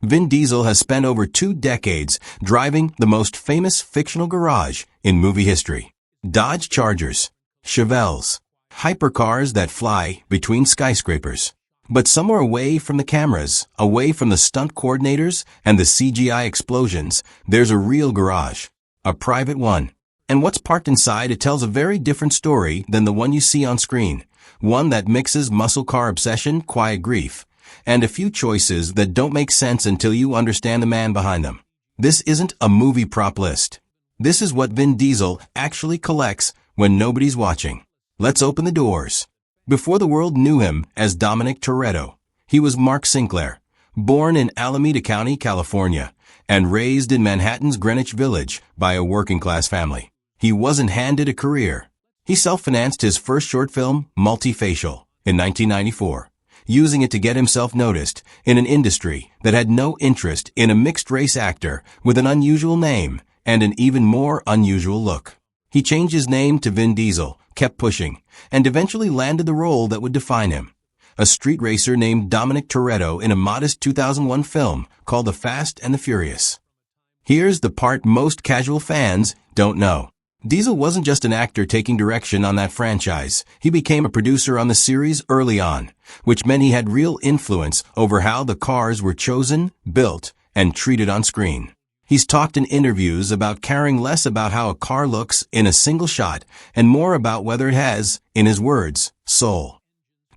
Vin Diesel has spent over 2 decades driving the most famous fictional garage in movie history. Dodge Chargers, Chevelles, hypercars that fly between skyscrapers. But somewhere away from the cameras, away from the stunt coordinators and the CGI explosions, there's a real garage. A private one. And what's parked inside, it tells a very different story than the one you see on screen. One that mixes muscle car obsession, quiet grief, and a few choices that don't make sense until you understand the man behind them. This isn't a movie prop list. This is what Vin Diesel actually collects when nobody's watching. Let's open the doors. Before the world knew him as Dominic Toretto, he was Mark Sinclair, born in Alameda County, California, and raised in Manhattan's Greenwich Village by a working-class family. He wasn't handed a career. He self-financed his first short film, Multifacial, in 1994, using it to get himself noticed in an industry that had no interest in a mixed-race actor with an unusual name and an even more unusual look. He changed his name to Vin Diesel, kept pushing, and eventually landed the role that would define him. A street racer named Dominic Toretto in a modest 2001 film called The Fast and the Furious. Here's the part most casual fans don't know. Diesel wasn't just an actor taking direction on that franchise. He became a producer on the series early on, which meant he had real influence over how the cars were chosen, built, and treated on screen. He's talked in interviews about caring less about how a car looks in a single shot and more about whether it has, in his words, soul.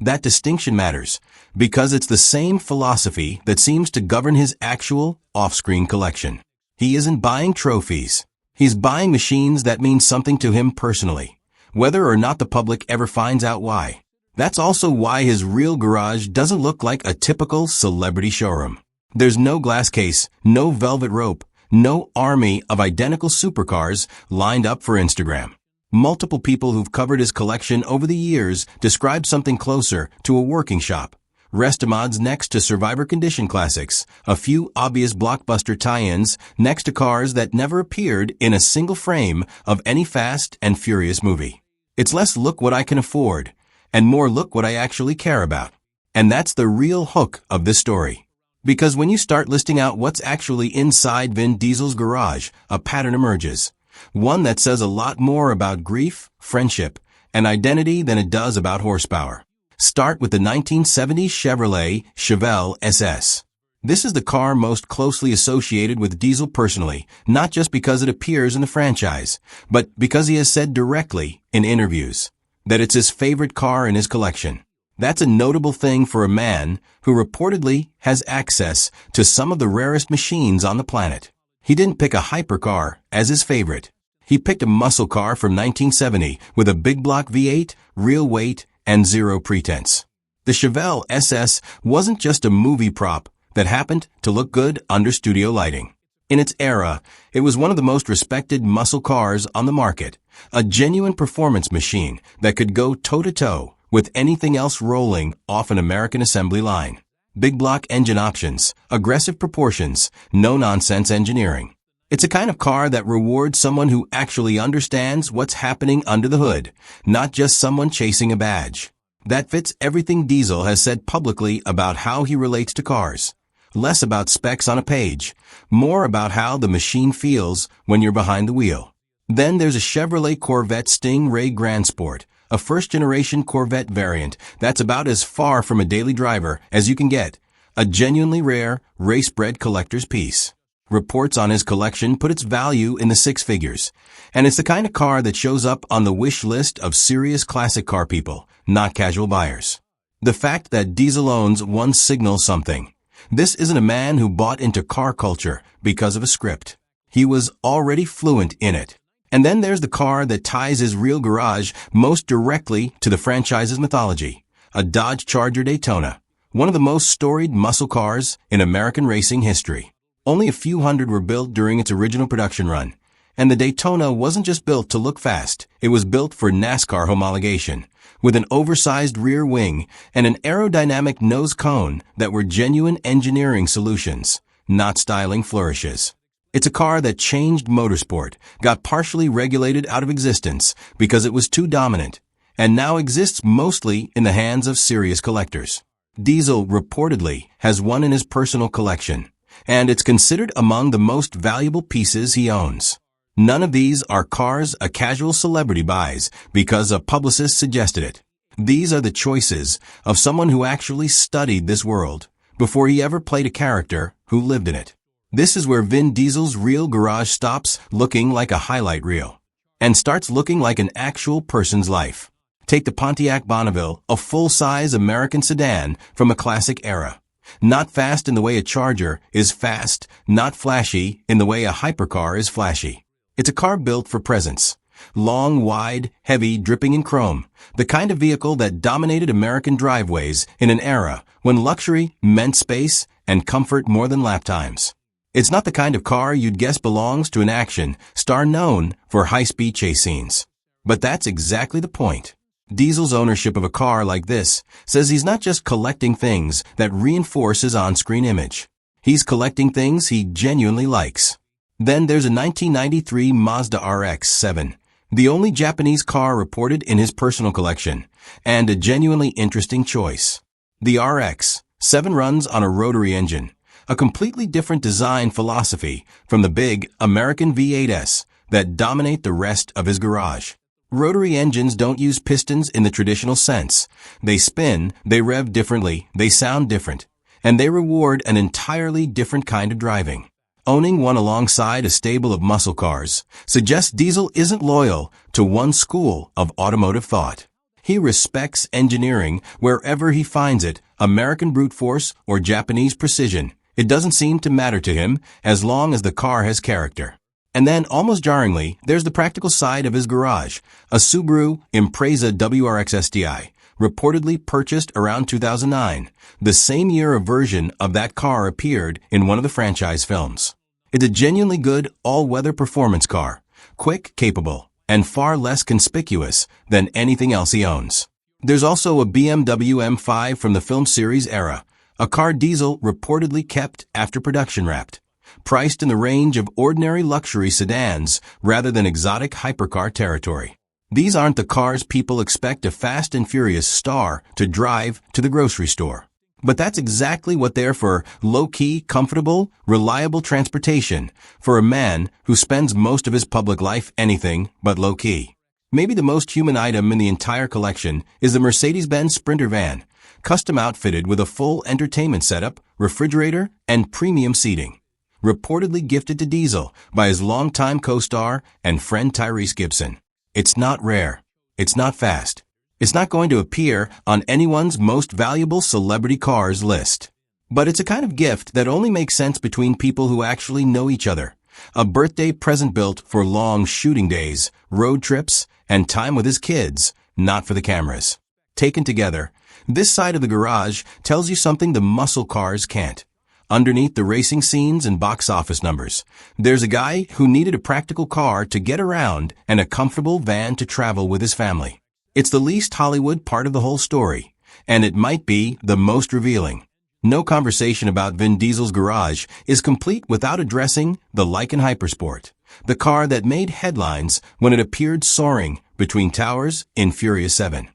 That distinction matters because it's the same philosophy that seems to govern his actual off-screen collection. He isn't buying trophies. He's buying machines that mean something to him personally, whether or not the public ever finds out why. That's also why his real garage doesn't look like a typical celebrity showroom. There's no glass case, no velvet rope, no army of identical supercars lined up for Instagram. Multiple people who've covered his collection over the years describe something closer to a working shop. Restamods next to Survivor Condition classics, a few obvious blockbuster tie-ins next to cars that never appeared in a single frame of any Fast and Furious movie. It's less look what I can afford, and more look what I actually care about. And that's the real hook of this story. Because when you start listing out what's actually inside Vin Diesel's garage, a pattern emerges. One that says a lot more about grief, friendship, and identity than it does about horsepower. Start with the 1970s Chevrolet Chevelle SS. This is the car most closely associated with Diesel personally, not just because it appears in the franchise, but because he has said directly in interviews that it's his favorite car in his collection. That's a notable thing for a man who reportedly has access to some of the rarest machines on the planet. He didn't pick a hypercar as his favorite. He picked a muscle car from 1970 with a big block V8, real weight, and zero pretense. The Chevelle SS wasn't just a movie prop that happened to look good under studio lighting. In its era, it was one of the most respected muscle cars on the market, a genuine performance machine that could go toe-to-toe with anything else rolling off an American assembly line. Big block engine options, aggressive proportions, no-nonsense engineering. It's a kind of car that rewards someone who actually understands what's happening under the hood, not just someone chasing a badge. That fits everything Diesel has said publicly about how he relates to cars. Less about specs on a page, more about how the machine feels when you're behind the wheel. Then there's a Chevrolet Corvette Stingray Grand Sport, a first-generation Corvette variant that's about as far from a daily driver as you can get, a genuinely rare, race-bred collector's piece. Reports on his collection put its value in the 6 figures, and it's the kind of car that shows up on the wish list of serious classic car people, not casual buyers. The fact that Diesel owns one signals something. This isn't a man who bought into car culture because of a script. He was already fluent in it. And then there's the car that ties his real garage most directly to the franchise's mythology, a Dodge Charger Daytona, one of the most storied muscle cars in American racing history. Only a few hundred were built during its original production run, and the Daytona wasn't just built to look fast, it was built for NASCAR homologation, with an oversized rear wing and an aerodynamic nose cone that were genuine engineering solutions, not styling flourishes. It's a car that changed motorsport, got partially regulated out of existence because it was too dominant, and now exists mostly in the hands of serious collectors. Diesel reportedly has one in his personal collection, and it's considered among the most valuable pieces he owns. None of these are cars a casual celebrity buys because a publicist suggested it. These are the choices of someone who actually studied this world before he ever played a character who lived in it. This is where Vin Diesel's real garage stops looking like a highlight reel and starts looking like an actual person's life. Take the Pontiac Bonneville, a full-size American sedan from a classic era. Not fast in the way a Charger is fast, not flashy in the way a hypercar is flashy. It's a car built for presence. Long, wide, heavy, dripping in chrome. The kind of vehicle that dominated American driveways in an era when luxury meant space and comfort more than lap times. It's not the kind of car you'd guess belongs to an action star known for high-speed chase scenes. But that's exactly the point. Diesel's ownership of a car like this says he's not just collecting things that reinforce his on-screen image. He's collecting things he genuinely likes. Then there's a 1993 Mazda RX-7, the only Japanese car reported in his personal collection, and a genuinely interesting choice. The RX-7 runs on a rotary engine, a completely different design philosophy from the big American V8s that dominate the rest of his garage. Rotary engines don't use pistons in the traditional sense. They spin, they rev differently, they sound different, and they reward an entirely different kind of driving. Owning one alongside a stable of muscle cars suggests Diesel isn't loyal to one school of automotive thought. He respects engineering wherever he finds it, American brute force or Japanese precision. It doesn't seem to matter to him as long as the car has character. And then, almost jarringly, there's the practical side of his garage, a Subaru Impreza WRX STI, reportedly purchased around 2009, the same year a version of that car appeared in one of the franchise films. It's a genuinely good, all-weather performance car, quick, capable, and far less conspicuous than anything else he owns. There's also a BMW M5 from the film series era, a car Diesel reportedly kept after production wrapped, priced in the range of ordinary luxury sedans rather than exotic hypercar territory. These aren't the cars people expect a fast and furious star to drive to the grocery store. But that's exactly what they're for: low-key, comfortable, reliable transportation for a man who spends most of his public life anything but low-key. Maybe the most human item in the entire collection is the Mercedes-Benz Sprinter van, custom outfitted with a full entertainment setup, refrigerator, and premium seating. Reportedly gifted to Diesel by his longtime co-star and friend Tyrese Gibson. It's not rare. It's not fast. It's not going to appear on anyone's most valuable celebrity cars list. But it's a kind of gift that only makes sense between people who actually know each other. A birthday present built for long shooting days, road trips, and time with his kids, not for the cameras. Taken together, this side of the garage tells you something the muscle cars can't. Underneath the racing scenes and box office numbers, there's a guy who needed a practical car to get around and a comfortable van to travel with his family. It's the least Hollywood part of the whole story, and it might be the most revealing. No conversation about Vin Diesel's garage is complete without addressing the Lykan Hypersport, the car that made headlines when it appeared soaring between towers in Furious 7.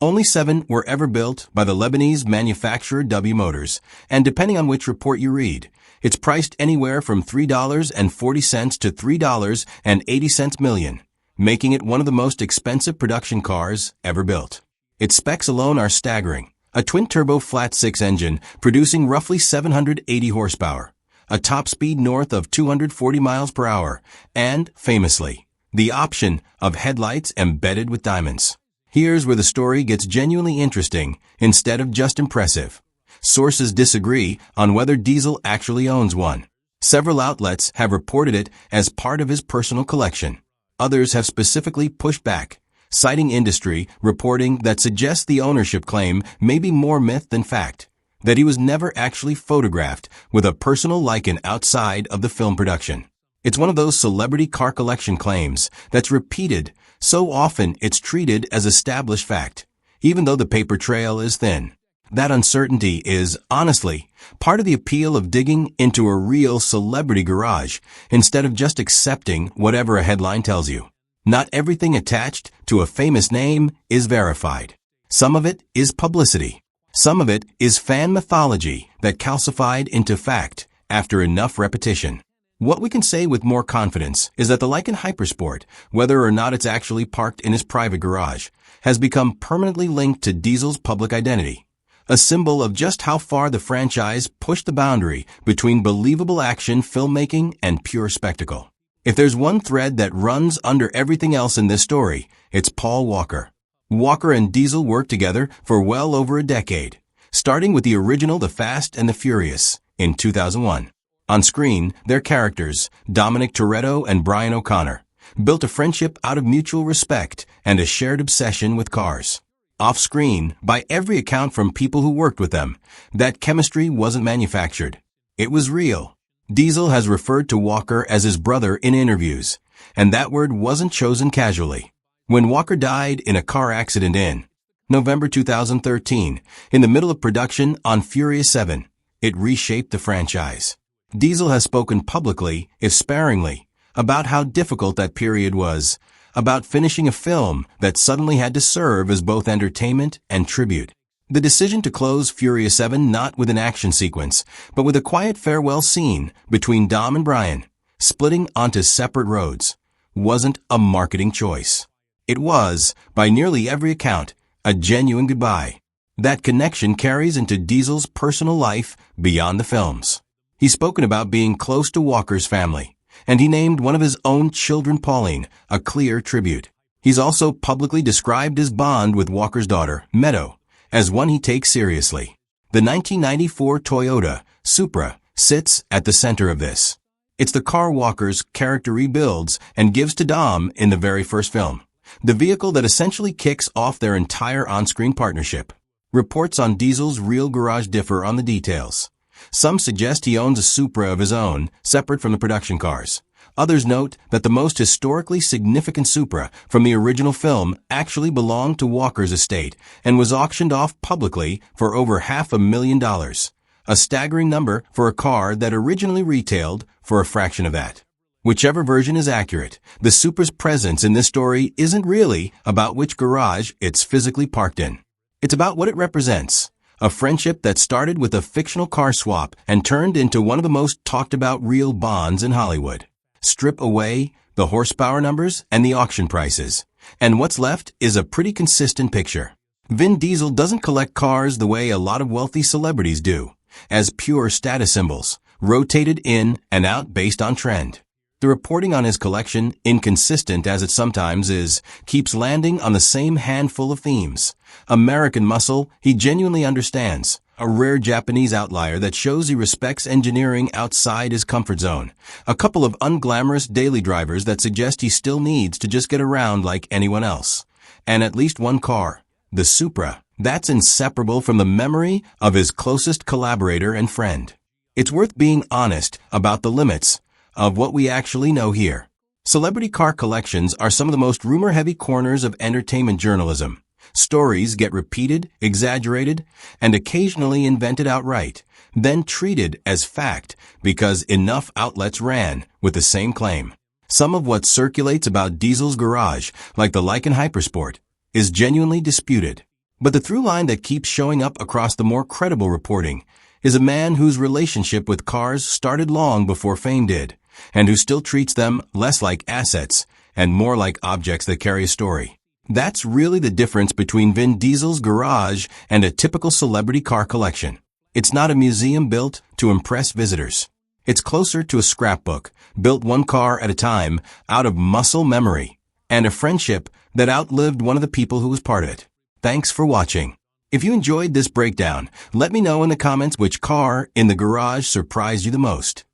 Only 7 were ever built by the Lebanese manufacturer W Motors, and depending on which report you read, it's priced anywhere from $3.40 to $3.80 million, making it one of the most expensive production cars ever built. Its specs alone are staggering. A twin-turbo flat-six engine producing roughly 780 horsepower, a top speed north of 240 miles per hour, and, famously, the option of headlights embedded with diamonds. Here's where the story gets genuinely interesting instead of just impressive. Sources disagree on whether Diesel actually owns one. Several outlets have reported it as part of his personal collection. Others have specifically pushed back, citing industry reporting that suggests the ownership claim may be more myth than fact, that he was never actually photographed with a personal Lykan outside of the film production. It's one of those celebrity car collection claims that's repeated so often it's treated as established fact, even though the paper trail is thin. That uncertainty is, honestly, part of the appeal of digging into a real celebrity garage instead of just accepting whatever a headline tells you. Not everything attached to a famous name is verified. Some of it is publicity. Some of it is fan mythology that calcified into fact after enough repetition. What we can say with more confidence is that the Lykan Hypersport, whether or not it's actually parked in his private garage, has become permanently linked to Diesel's public identity, a symbol of just how far the franchise pushed the boundary between believable action filmmaking and pure spectacle. If there's one thread that runs under everything else in this story, it's Paul Walker. Walker and Diesel worked together for well over a decade, starting with the original The Fast and the Furious in 2001. On screen, their characters, Dominic Toretto and Brian O'Connor, built a friendship out of mutual respect and a shared obsession with cars. Off-screen, by every account from people who worked with them, that chemistry wasn't manufactured. It was real. Diesel has referred to Walker as his brother in interviews, and that word wasn't chosen casually. When Walker died in a car accident in November 2013, in the middle of production on Furious 7, it reshaped the franchise. Diesel has spoken publicly, if sparingly, about how difficult that period was, about finishing a film that suddenly had to serve as both entertainment and tribute. The decision to close Furious 7 not with an action sequence, but with a quiet farewell scene between Dom and Brian, splitting onto separate roads, wasn't a marketing choice. It was, by nearly every account, a genuine goodbye. That connection carries into Diesel's personal life beyond the films. He's spoken about being close to Walker's family, and he named one of his own children Pauline, a clear tribute. He's also publicly described his bond with Walker's daughter, Meadow, as one he takes seriously. The 1994 Toyota Supra sits at the center of this. It's the car Walker's character rebuilds and gives to Dom in the very first film, the vehicle that essentially kicks off their entire on-screen partnership. Reports on Diesel's real garage differ on the details. Some suggest he owns a Supra of his own, separate from the production cars. Others note that the most historically significant Supra from the original film actually belonged to Walker's estate and was auctioned off publicly for over $500,000, a staggering number for a car that originally retailed for a fraction of that. Whichever version is accurate, the Supra's presence in this story isn't really about which garage it's physically parked in. It's about what it represents. A friendship that started with a fictional car swap and turned into one of the most talked about real bonds in Hollywood. Strip away the horsepower numbers and the auction prices, and what's left is a pretty consistent picture. Vin Diesel doesn't collect cars the way a lot of wealthy celebrities do, as pure status symbols, rotated in and out based on trend. The reporting on his collection, inconsistent as it sometimes is, keeps landing on the same handful of themes. American muscle he genuinely understands, a rare Japanese outlier that shows he respects engineering outside his comfort zone, a couple of unglamorous daily drivers that suggest he still needs to just get around like anyone else, and at least one car, the Supra, that's inseparable from the memory of his closest collaborator and friend. It's worth being honest about the limits of what we actually know here. Celebrity car collections are some of the most rumor-heavy corners of entertainment journalism. Stories get repeated, exaggerated, and occasionally invented outright, then treated as fact because enough outlets ran with the same claim. Some of what circulates about Diesel's garage, like the Lykan Hypersport, is genuinely disputed. But the through line that keeps showing up across the more credible reporting is a man whose relationship with cars started long before fame did, and who still treats them less like assets and more like objects that carry a story. That's really the difference between Vin Diesel's garage and a typical celebrity car collection. It's not a museum built to impress visitors. It's closer to a scrapbook, built one car at a time out of muscle memory, and a friendship that outlived one of the people who was part of it. Thanks for watching. If you enjoyed this breakdown, let me know in the comments which car in the garage surprised you the most.